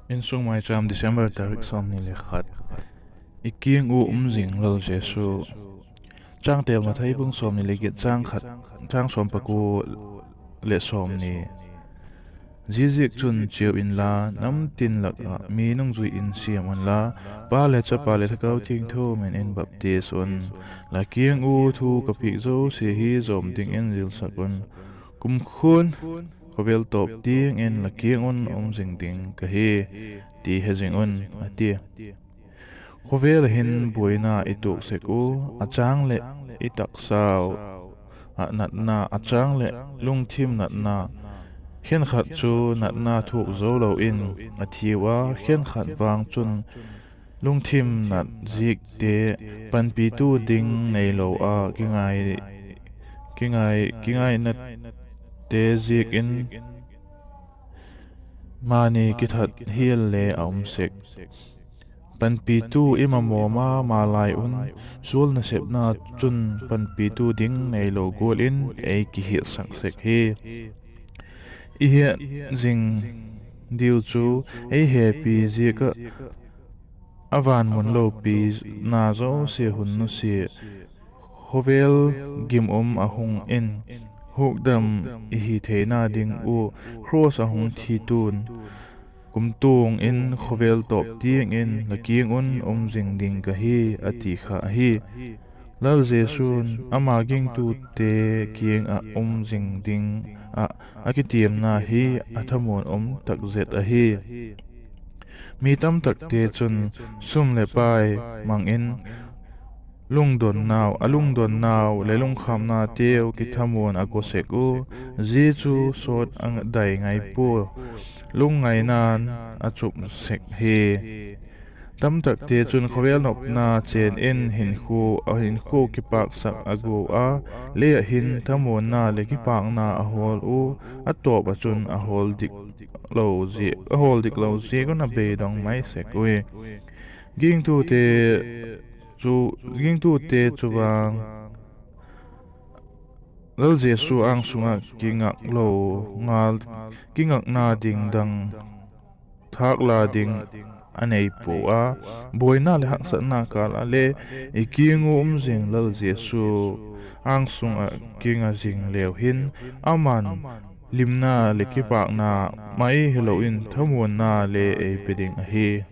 In sung mai cham December tarik som ni le khat ikieng u jing lal jesu chang tel ma thai bung som ni le git chang khat chang som paku le som ni jizik chun chiu in la nam tin lak mi nung zui in siam on la pa le cha pa le thakau thing tho men in baptist on la kieng u thu ka phik zo se hi zom ding in ril sakon kum khun khovel top ting in la kieng on jing ding ka hi ti hezing on atia khovel hin buina ituk seku achang le itak sao nat na achang le lung thim nat na khen khat chu nat na thuk zo lo in athiwa khen khat wang chun lung thim nat zik te pan pi tu ding nei lo a kingai nat te zik in mani kithat hial le aum sek pan pi tu imamo ma lai un sul na sep na chun pan pi tu ding nei lo gol in ei ki hi sak sek he i he jing diu chu ei he pi zi ka avan mun lo pi na zo se hun nu se hovel gim ahung in hukdam i hi theina ding u cross ahung thi tun kumtung in khovel top tieng in lakieng un jing ding ka hi ati kha hi lal jesun ama ging tu te kieng a jing ding a akitiam na hi athamon tak zet a hi mi tam tak te chun sum le pai mang in lung don naw le lung kham na teu ki thamon ako seku ji chu sot ang dai ngai pu lung ngai nan achup sek he tam tak te chun khovel nop na chen in hin khu ki pak sak agu a le hin thamon na le ki pak na a hol u atop a chun a hol dik lo zi ko na be dong mai sekwe ging tu te chuwang lal jesu ang sunga kingak lo ngal kingak na ding dang thak la ding anei po a boina le hak sa na kal ale ikingu jing lal jesu ang sunga kinga jing lew hin aman limna le kipak na mai hello in thamon na le e peding a hi